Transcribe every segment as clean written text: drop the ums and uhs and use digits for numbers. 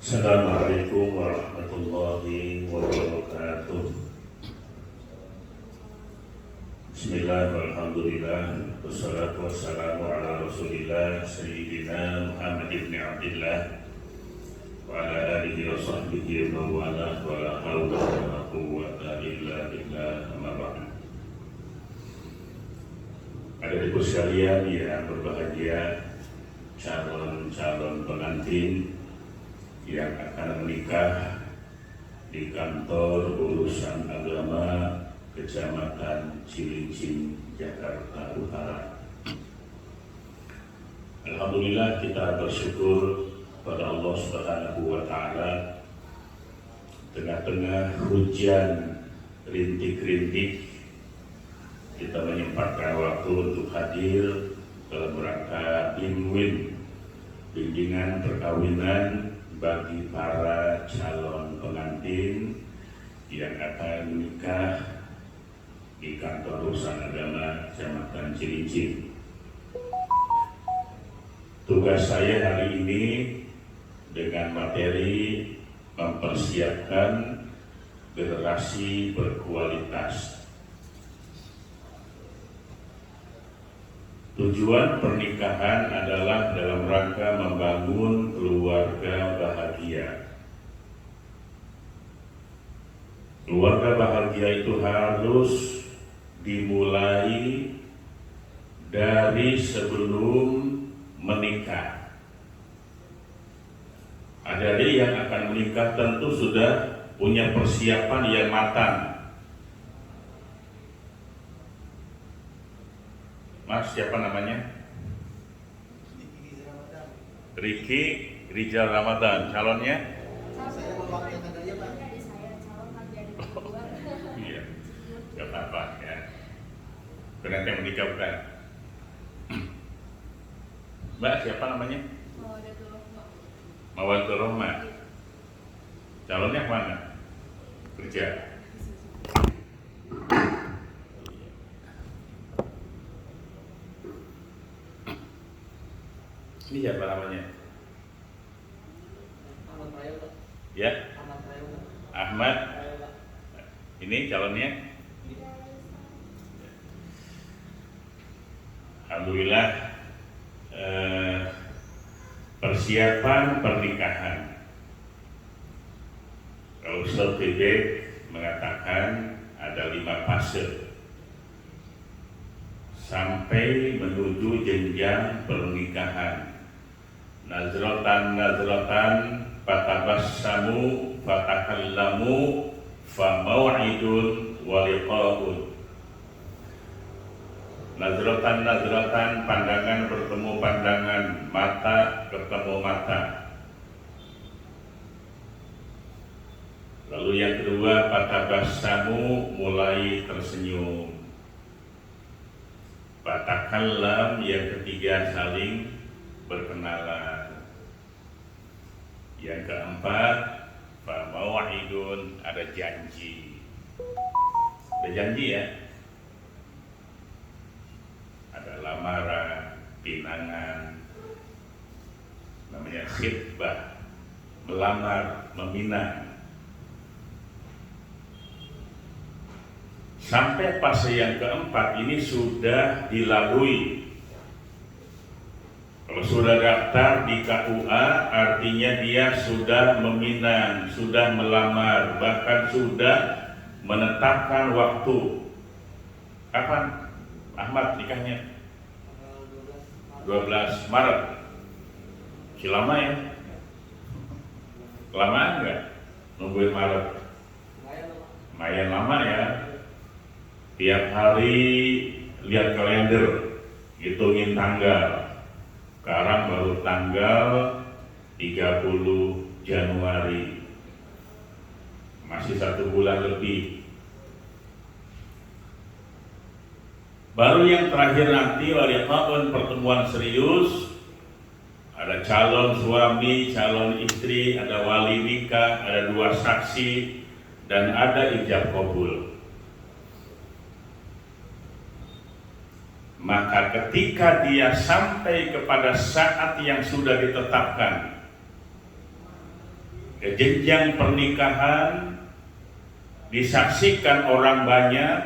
Assalamualaikum warahmatullahi wabarakatuh. Bismillahirrahmanirrahim. Wassalatu wassalamu ala rasulillah Sayyidina Muhammad ibn Abdillah wa ala alihi wa sahbihi wa wala wa la hawla wa la quwwata illa billah, amma ba'd. Adik-adik sekalian yang berbahagia, calon-calon pengantin yang akan menikah di kantor urusan agama Kecamatan Cilincing, Jakarta Utara. Alhamdulillah, kita bersyukur pada Allah Subhanahu wa Ta'ala. Tengah-tengah hujan rintik-rintik, kita menyempatkan waktu untuk hadir dalam rangka bimbingan perkawinan bagi para calon pengantin yang akan menikah di kantor urusan agama Kecamatan Cilincing. Tugas saya hari ini dengan materi mempersiapkan generasi berkualitas. Tujuan pernikahan adalah dalam rangka membangun keluarga bahagia. Keluarga bahagia itu harus dimulai dari sebelum menikah. Adik-adik yang akan menikah tentu sudah punya persiapan yang matang. Mas, siapa namanya? Riki Rizal Ramadan. Calonnya? Saya mewakilkan dia, Pak. Iya, gak apa-apa ya. Berarti yang menikah bukan? Mbak, siapa namanya? Mawadul Rohmah. Calonnya mana? Kerja. Ini siapa namanya? Ahmad Prayo, Pak. Ya, Ahmad Prayo, Pak. Ahmad. Prayo, Pak. Ini calonnya? Alhamdulillah, persiapan pernikahan. Kalau Ustaz Tibet mengatakan ada 5 fase sampai menuju jenjang pernikahan. Nazratan fatabassamu fatakallamu famau'idun waliqa'un. Nazratan, pandangan bertemu pandangan, mata bertemu mata. Lalu yang kedua, fatabassamu, mulai tersenyum. Fatakallam, yang ketiga saling berkenalan. Yang keempat, famau'idun, ada janji. Ada janji ya. Ada lamaran, pinangan, namanya khitbah, melamar, meminang. Sampai fase yang keempat ini sudah dilalui. Kalau sudah daftar di KUA, artinya dia sudah meminang, sudah melamar, bahkan sudah menetapkan waktu. Kapan Ahmad nikahnya? 12 Maret. Si lama ya? Kelamaan enggak? Nungguin Maret? Lumayan lama ya. Tiap hari lihat kalender, hitungin tanggal. Sekarang baru tanggal 30 Januari. Masih 1 bulan lebih. Baru yang terakhir nanti waliqa'un, pertemuan serius. Ada calon suami, calon istri, ada wali nikah, ada 2 saksi, dan ada ijab qabul. Maka ketika dia sampai kepada saat yang sudah ditetapkan, jenjang pernikahan disaksikan orang banyak,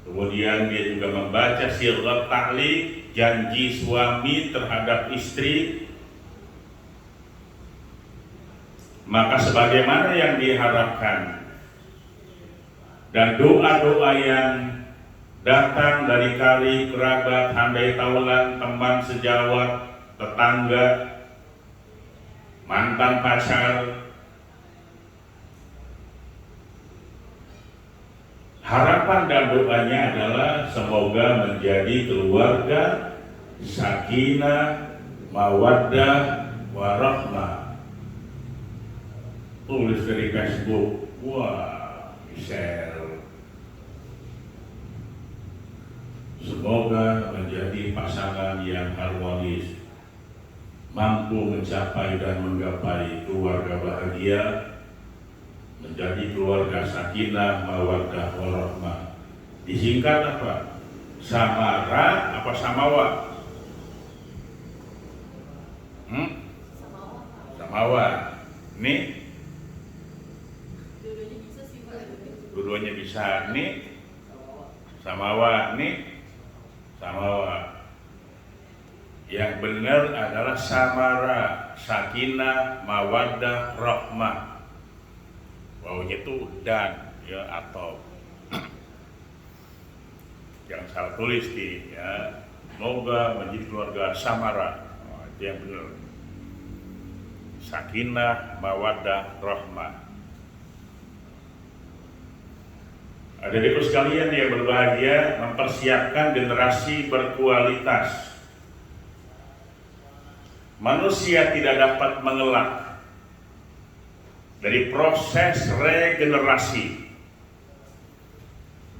kemudian dia juga membaca sirrat ta'liq, janji suami terhadap istri, maka sebagaimana yang diharapkan dan doa-doa yang datang dari kari, kerabat, handai taulan, teman sejawat, tetangga, mantan pacar, harapan dan doanya adalah semoga menjadi keluarga sakinah, mawaddah, warahmah. Tulis dari Facebook, wah, share. Semoga menjadi pasangan yang harmonis, mampu mencapai dan menggapai keluarga bahagia, menjadi keluarga sakinah, mawaddah, warahmah. Disingkat apa? Samara apa samawa? Samawa. Nih, Dua-duanya bisa sih Pak. dua-duanya bisa. Nih, samawa. Nih, samawa. Yang benar adalah samara, sakinah, mawaddah, rahmah. Wawunya itu dan ya atau jangan salah tulis nih ya. Semoga menjadi keluarga samara. Oh, itu yang benar. Sakinah, mawaddah, rahmah. Adik-adikku sekalian yang berbahagia, mempersiapkan generasi berkualitas. Manusia tidak dapat mengelak dari proses regenerasi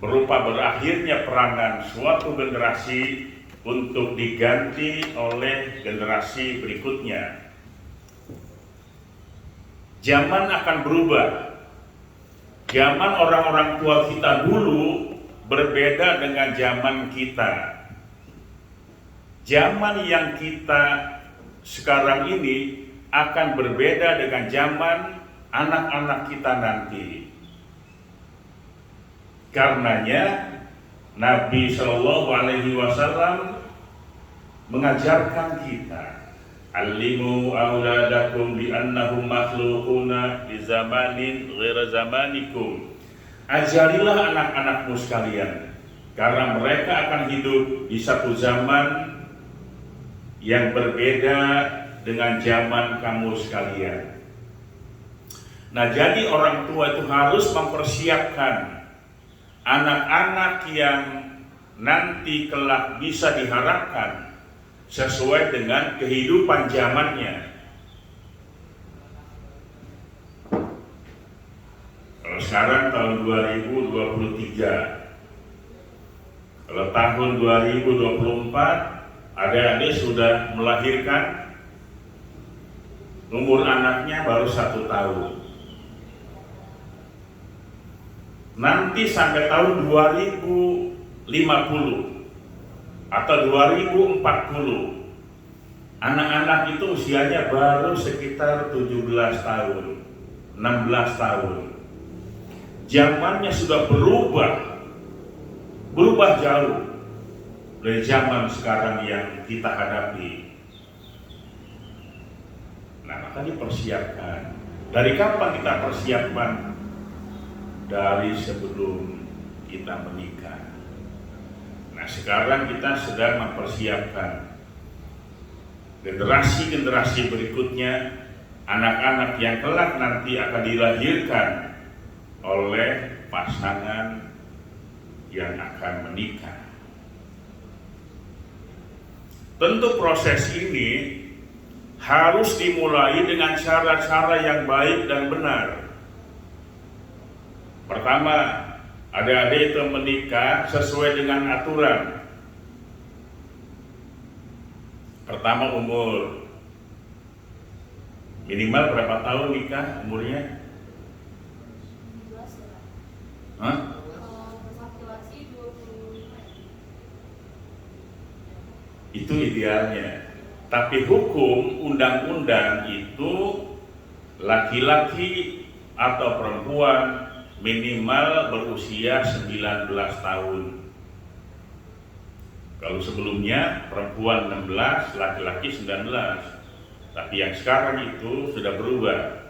berupa berakhirnya peranan suatu generasi untuk diganti oleh generasi berikutnya. Zaman akan berubah. Zaman orang-orang tua kita dulu berbeda dengan zaman kita. Zaman yang kita sekarang ini akan berbeda dengan zaman anak-anak kita nanti. Karenanya Nabi Shallallahu Alaihi Wasallam mengajarkan kita, alimu auladakum bi annahum makhluquna di zamanin ghaira zamanikum. Ajarilah anak-anakmu sekalian, karena mereka akan hidup di satu zaman yang berbeda dengan zaman kamu sekalian. Nah, jadi orang tua itu harus mempersiapkan anak-anak yang nanti kelak bisa diharapkan sesuai dengan kehidupan zamannya. Kalau sekarang tahun 2023, kalau tahun 2024 adik-adik sudah melahirkan, umur anaknya baru 1 tahun. Nanti sampai tahun 2050 atau 2040, anak-anak itu usianya baru sekitar 17 tahun, 16 tahun. Zamannya sudah berubah jauh dari zaman sekarang yang kita hadapi. Nah, maka dipersiapkan. Dari kapan kita persiapkan? Dari sebelum kita menikah. Nah, sekarang kita sedang mempersiapkan generasi-generasi berikutnya, anak-anak yang kelak nanti akan dilahirkan oleh pasangan yang akan menikah. Tentu proses ini harus dimulai dengan cara-cara yang baik dan benar. Pertama, adik-adik itu menikah sesuai dengan aturan. Pertama, umur. Minimal berapa tahun nikah umurnya? 17 ya. Hah? Laki-laki 25. Itu idealnya. Tapi hukum undang-undang itu laki-laki atau perempuan minimal berusia 19 tahun. Kalau sebelumnya perempuan 16, laki-laki 19. Tapi yang sekarang itu sudah berubah.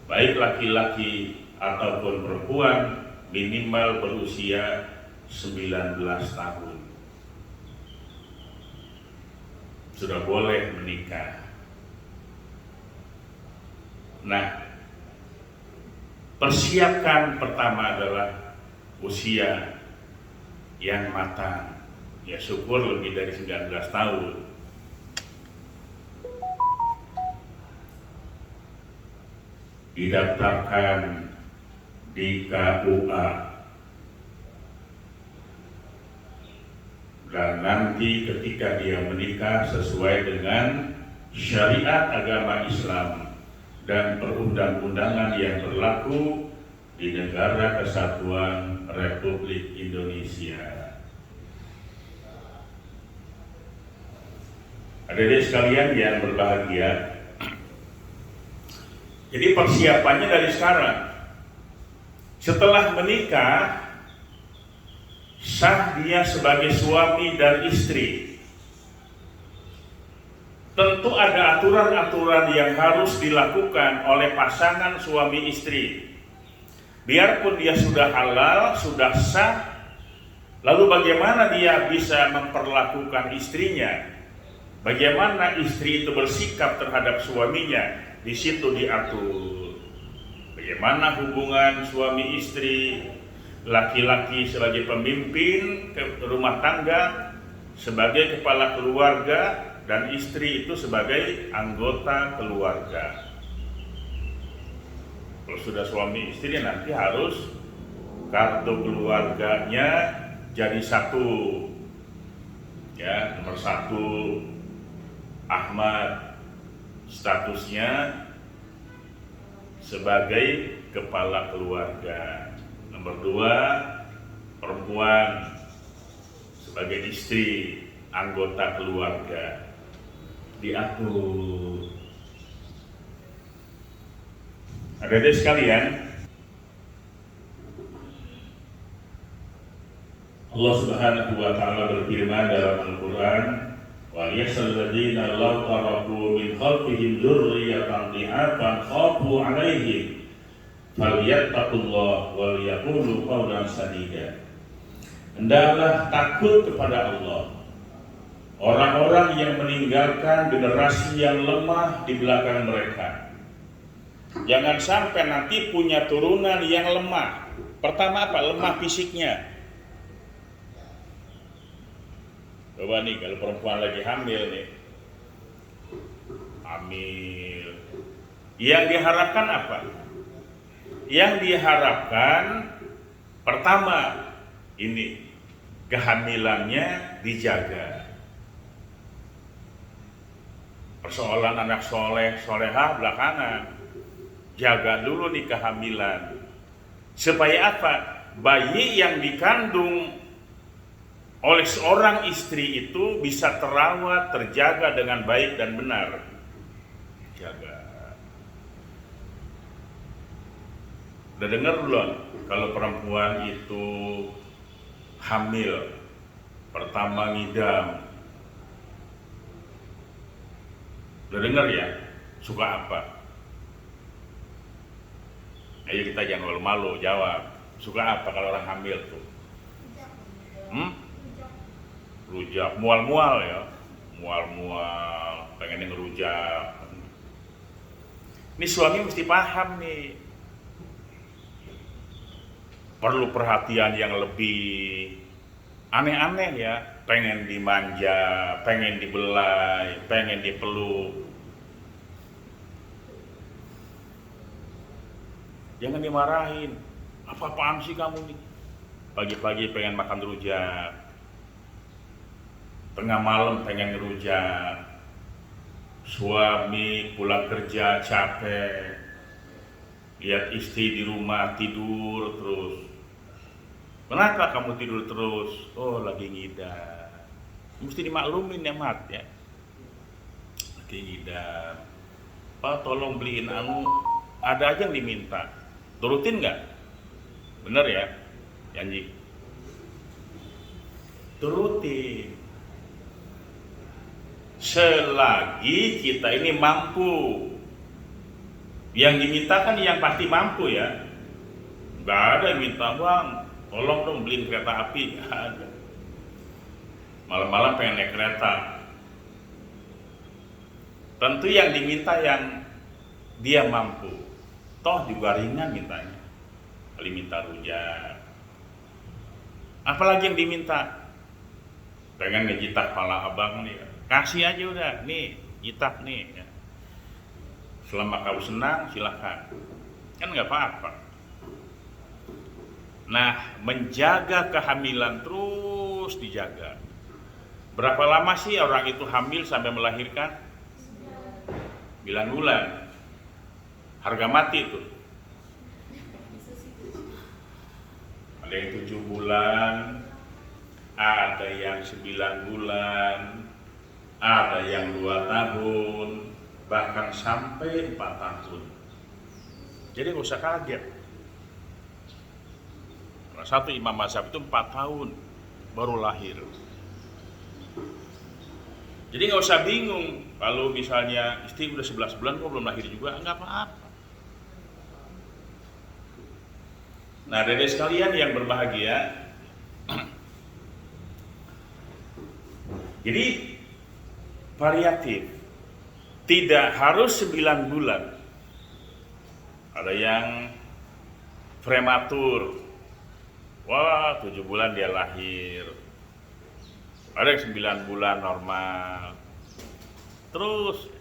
Baik laki-laki ataupun perempuan minimal berusia 19 tahun. Sudah boleh menikah. Nah, persiapkan pertama adalah usia yang matang. Ya syukur lebih dari 19 tahun. Didaftarkan di KUA. Dan nanti ketika dia menikah sesuai dengan syariat agama Islam dan perundang-undangan yang berlaku di Negara Kesatuan Republik Indonesia. Adik-adik sekalian yang berbahagia, jadi persiapannya dari sekarang. Setelah menikah, sah dia sebagai suami dan istri. Tentu ada aturan-aturan yang harus dilakukan oleh pasangan suami istri. Biarpun dia sudah halal, sudah sah, lalu bagaimana dia bisa memperlakukan istrinya? Bagaimana istri itu bersikap terhadap suaminya? Di situ diatur. Bagaimana hubungan suami istri, laki-laki sebagai pemimpin rumah tangga, sebagai kepala keluarga, dan istri itu sebagai anggota keluarga. Kalau sudah suami istri nanti harus kartu keluarganya jadi satu. Ya, nomor 1 Ahmad, statusnya sebagai kepala keluarga. Nomor 2 perempuan sebagai istri, anggota keluarga. Diatur. Adik-adik sekalian, Allah Subhanahu wa taala berfirman dalam Al-Qur'an, wa yasal ladzina law taraku min khalfihim dzurriyyatan dhi'afan khafu 'alaihim falyattaqullah wal yaqulu qawlan sadida. Hendaklah takut kepada Allah orang-orang yang meninggalkan generasi yang lemah di belakang mereka. Jangan sampai nanti punya turunan yang lemah. Pertama apa? Lemah fisiknya. Coba nih kalau perempuan lagi hamil nih, hamil, yang diharapkan apa? Yang diharapkan pertama ini kehamilannya dijaga. Persoalan anak soleh, solehah belakangan. Jaga dulu nih kehamilan. Supaya apa? Bayi yang dikandung oleh seorang istri itu bisa terawat, terjaga dengan baik dan benar. Jaga. Udah dengar belum? Kalau perempuan itu hamil, pertama ngidam. Udah dengar ya? Suka apa? Ayo kita jangan malu-malu, jawab. Suka apa kalau orang hamil tuh? Rujak, mual-mual ya, mual-mual, pengen ngerujak. Ini suami mesti paham nih, perlu perhatian yang lebih. Aneh-aneh ya, pengen dimanja, pengen dibelai, pengen dipeluk. Jangan dimarahin, apa-apaan sih kamu nih? Pagi-pagi pengen makan rujak, tengah malam pengen ngerujak, suami pulang kerja capek, lihat istri di rumah tidur terus. Kenapa kamu tidur terus? Oh lagi ngidam. Mesti dimaklumin ya Mat ya. Lagi ngidam. Pak tolong beliin ada aja yang diminta. Turutin nggak? Bener ya, Yanji? Turutin. Selagi kita ini mampu. Yang dimintakan yang pasti mampu ya. Nggak ada yang minta, bang, tolong dong beliin kereta api. Nggak ada. Malam-malam pengen naik kereta. Tentu yang diminta yang dia mampu. Toh juga ringan mintanya. Kali minta rujak. Apalagi yang diminta? Pengen ngejitak kepala abang nih. Kasih aja udah, nih, jitak nih. Selama kau senang, silahkan. Kan nggak apa-apa. Nah, menjaga kehamilan terus dijaga. Berapa lama sih orang itu hamil sampai melahirkan? 9 bulan. Harga mati itu. Ada yang 7 bulan, ada yang 9 bulan, ada yang 2 tahun, bahkan sampai 4 tahun. Jadi nggak usah kaget. Salah satu imam mazhab itu 4 tahun baru lahir. Jadi nggak usah bingung kalau misalnya istri udah 11 bulan kok belum lahir juga, nggak apa-apa. Nah, dari sekalian yang berbahagia, jadi variatif, tidak harus 9 bulan. Ada yang prematur, wah 7 bulan dia lahir. Ada yang 9 bulan normal. Terus.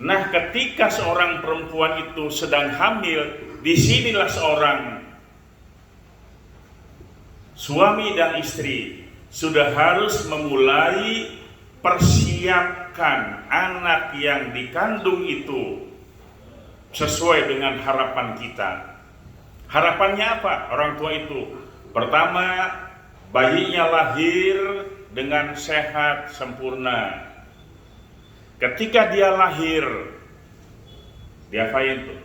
Nah, ketika seorang perempuan itu sedang hamil, disinilah seorang suami dan istri sudah harus memulai persiapkan anak yang dikandung itu sesuai dengan harapan kita. Harapannya apa? Orang tua itu pertama, bayinya lahir dengan sehat sempurna. Ketika dia lahir, diapain tuh?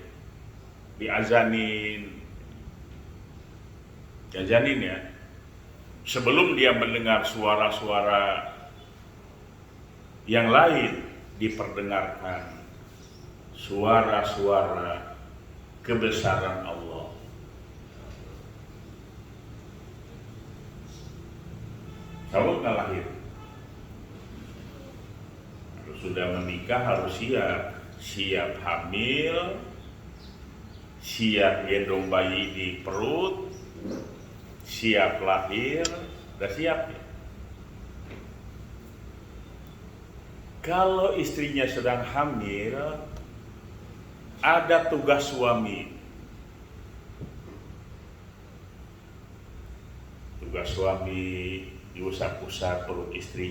Diazanin ya. Sebelum dia mendengar suara-suara yang lain, diperdengarkan suara-suara kebesaran Allah. Kamu nggak lahir, sudah menikah harus siap hamil, siap gendong bayi di perut, siap lahir, udah siap ya. Kalau istrinya sedang hamil, ada tugas suami. Tugas suami diusap-usap perut istrinya.